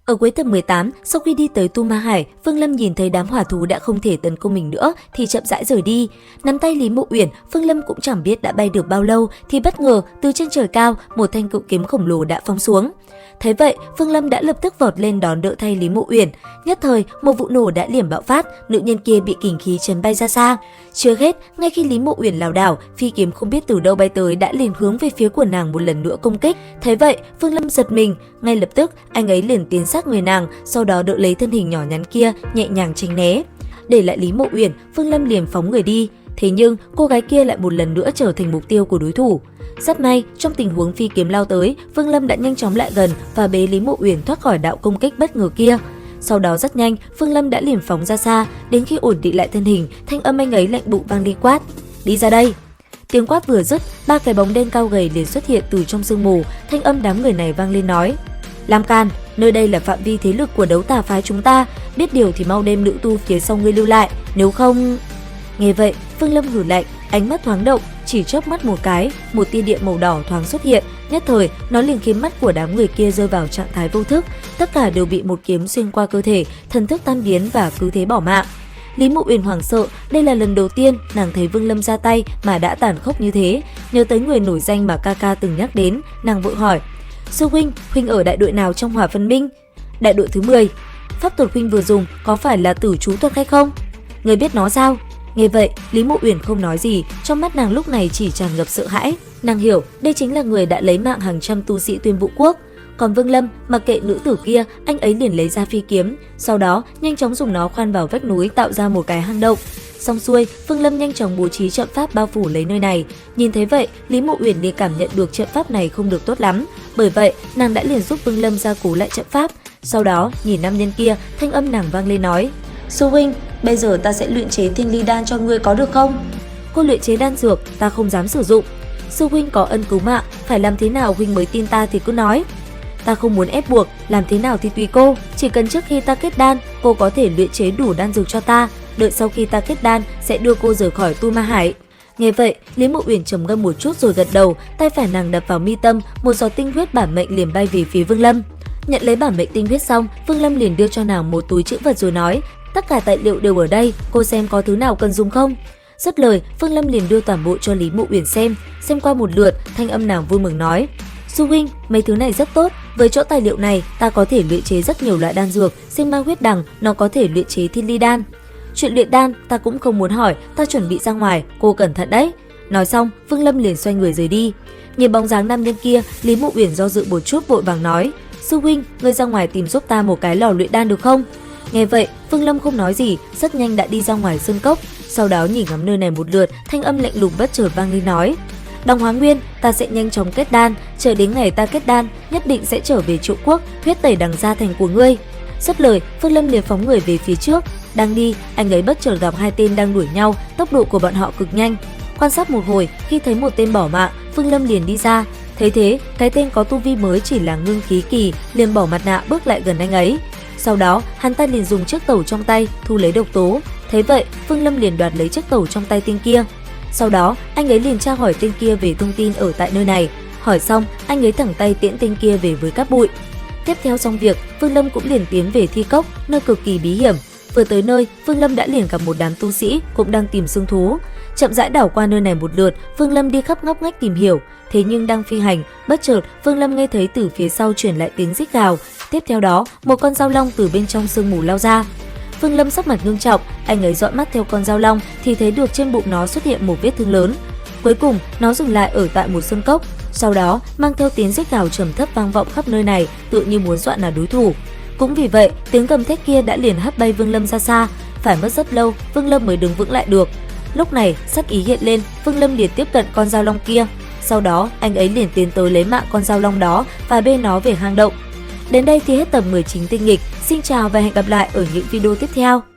Ở cuối tập 18, sau khi đi tới Tu Ma Hải, Phương Lâm nhìn thấy đám hỏa thú đã không thể tấn công mình nữa thì chậm rãi rời đi. Nắm tay Lý Mộ Uyển, Phương Lâm cũng chẳng biết đã bay được bao lâu thì bất ngờ từ trên trời cao, một thanh cự kiếm khổng lồ đã phóng xuống. Thế vậy, Phương Lâm đã lập tức vọt lên đón đỡ thay Lý Mộ Uyển. Nhất thời, một vụ nổ đã liềm bạo phát, nữ nhân kia bị kình khí chấn bay ra xa. Chưa hết, ngay khi Lý Mộ Uyển lảo đảo, phi kiếm không biết từ đâu bay tới đã liền hướng về phía của nàng một lần nữa công kích. Thế vậy, Phương Lâm giật mình, ngay lập tức anh ấy liền tiến sát người nàng, sau đó đỡ lấy thân hình nhỏ nhắn kia, nhẹ nhàng tránh né. Để lại Lý Mộ Uyển, Phương Lâm liền phóng người đi. Thế nhưng, cô gái kia lại một lần nữa trở thành mục tiêu của đối thủ. Rất may, trong tình huống phi kiếm lao tới, Phương Lâm đã nhanh chóng lại gần và bế Lý Mộ Uyển thoát khỏi đạo công kích bất ngờ kia. Sau đó rất nhanh, Phương Lâm đã liền phóng ra xa, đến khi ổn định lại thân hình, thanh âm anh ấy lạnh bụng vang đi quát: "Đi ra đây!" Tiếng quát vừa dứt, ba cái bóng đen cao gầy liền xuất hiện từ trong sương mù, thanh âm đám người này vang lên nói: "Lam Can, nơi đây là phạm vi thế lực của Đấu Tà phái chúng ta, biết điều thì mau đem nữ tu phía sau ngươi lưu lại, nếu không..." Nghe vậy, Phương Lâm hừ lạnh, ánh mắt thoáng động, chỉ chớp mắt một cái, một tia điện màu đỏ thoáng xuất hiện, nhất thời nó liền khiến mắt của đám người kia rơi vào trạng thái vô thức, tất cả đều bị một kiếm xuyên qua cơ thể, thần thức tan biến và cứ thế bỏ mạng. Lý Mộ Uyển hoảng sợ, đây là lần đầu tiên nàng thấy Vương Lâm ra tay mà đã tàn khốc như thế, nhớ tới người nổi danh mà ca từng nhắc đến, nàng vội hỏi: "Sư huynh, huynh ở đại đội nào trong Hỏa Vân Minh?" "Đại đội thứ 10. Pháp thuật huynh vừa dùng có phải là tử chú thuật hay không? Người biết nó sao?" Nghe vậy, Lý Mộ Uyển không nói gì, trong mắt nàng lúc này chỉ tràn ngập sợ hãi. Nàng hiểu đây chính là người đã lấy mạng hàng trăm tu sĩ Tuyên Vũ Quốc. Còn Vương Lâm, mặc kệ nữ tử kia, anh ấy liền lấy ra phi kiếm, sau đó nhanh chóng dùng nó khoan vào vách núi tạo ra một cái hang động. Xong xuôi, Vương Lâm nhanh chóng bố trí trận pháp bao phủ lấy nơi này. Nhìn thấy vậy, Lý Mộ Uyển liền cảm nhận được trận pháp này không được tốt lắm, bởi vậy nàng đã liền giúp Vương Lâm gia cố lại trận pháp. Sau đó, nhìn nam nhân kia, thanh âm nàng vang lên nói: "Sư huynh, bây giờ ta sẽ luyện chế Thiên Ly đan cho ngươi có được không?" "Cô luyện chế đan dược, ta không dám sử dụng. Sư huynh có ân cứu mạng, phải làm thế nào huynh mới tin ta thì cứ nói." "Ta không muốn ép buộc, làm thế nào thì tùy cô, chỉ cần trước khi ta kết đan, cô có thể luyện chế đủ đan dược cho ta, đợi sau khi ta kết đan sẽ đưa cô rời khỏi Tu Ma Hải." Nghe vậy, Lý Mộ Uyển trầm ngâm một chút rồi gật đầu, tay phải nàng đập vào mi tâm, một giọt tinh huyết bản mệnh liền bay về phía Vương Lâm. Nhận lấy bản mệnh tinh huyết xong, Vương Lâm liền đưa cho nàng một túi trữ vật rồi nói: "Tất cả tài liệu đều ở đây, cô xem có thứ nào cần dùng không?" Dứt lời, Phương Lâm liền đưa toàn bộ cho Lý Mộ Uyển xem qua một lượt, thanh âm nàng vui mừng nói: "Sư huynh, mấy thứ này rất tốt, với chỗ tài liệu này, ta có thể luyện chế rất nhiều loại đan dược, sinh ma huyết đằng, nó có thể luyện chế Thiên Ly đan. Chuyện luyện đan, ta cũng không muốn hỏi, ta chuẩn bị ra ngoài, cô cẩn thận đấy." Nói xong, Phương Lâm liền xoay người rời đi. Nhìn bóng dáng nam nhân kia, Lý Mộ Uyển do dự một chút vội vàng nói: "Sư huynh, ngươi ra ngoài tìm giúp ta một cái lò luyện đan được không?" Nghe vậy, Phương Lâm không nói gì, rất nhanh đã đi ra ngoài sơn cốc, sau đó nhìn ngắm nơi này một lượt, thanh âm lạnh lùng bất chợt vang lên nói: "Đồng Hóa Nguyên, ta sẽ nhanh chóng kết đan, chờ đến ngày ta kết đan, nhất định sẽ trở về Triệu Quốc, huyết tẩy đằng gia thành của ngươi." Dứt lời, Phương Lâm liền phóng người về phía trước. Đang đi, anh ấy bất chợt gặp hai tên đang đuổi nhau, tốc độ của bọn họ cực nhanh. Quan sát một hồi, khi thấy một tên bỏ mạng, Phương Lâm liền đi ra. Thấy thế, cái tên có tu vi mới chỉ là ngưng khí kỳ, liền bỏ mặt nạ bước lại gần anh ấy. Sau đó, hắn ta liền dùng chiếc tẩu trong tay thu lấy độc tố. Thấy vậy, Phương Lâm liền đoạt lấy chiếc tẩu trong tay tên kia. Sau đó, anh ấy liền tra hỏi tên kia về thông tin ở tại nơi này. Hỏi xong, anh ấy thẳng tay tiễn tên kia về với cát bụi. Tiếp theo xong việc, Phương Lâm cũng liền tiến về Thi Cốc, nơi cực kỳ bí hiểm. Vừa tới nơi, Phương Lâm đã liền gặp một đám tu sĩ cũng đang tìm xương thú. Chậm rãi đảo qua nơi này một lượt, Phương Lâm đi khắp ngóc ngách tìm hiểu. Thế nhưng đang phi hành, bất chợt Phương Lâm nghe thấy từ phía sau truyền lại tiếng rít gào. Tiếp theo đó, một con dao long từ bên trong sương mù lao ra. Phương Lâm sắc mặt ngưng trọng, anh ấy dõi mắt theo con dao long thì thấy được trên bụng nó xuất hiện một vết thương lớn. Cuối cùng, nó dừng lại ở tại một sơn cốc, sau đó mang theo tiếng rít gào trầm thấp vang vọng khắp nơi này, tựa như muốn dọa nạt đối thủ. Cũng vì vậy, tiếng gầm thét kia đã liền hất bay Vương Lâm ra xa, phải mất rất lâu Vương Lâm mới đứng vững lại được. Lúc này, sát ý hiện lên, Vương Lâm liền tiếp cận con dao long kia. Sau đó, anh ấy liền tiến tới lấy mạng con dao long đó và bê nó về hang động. Đến đây thì hết tập 19 tinh nghịch. Xin chào và hẹn gặp lại ở những video tiếp theo.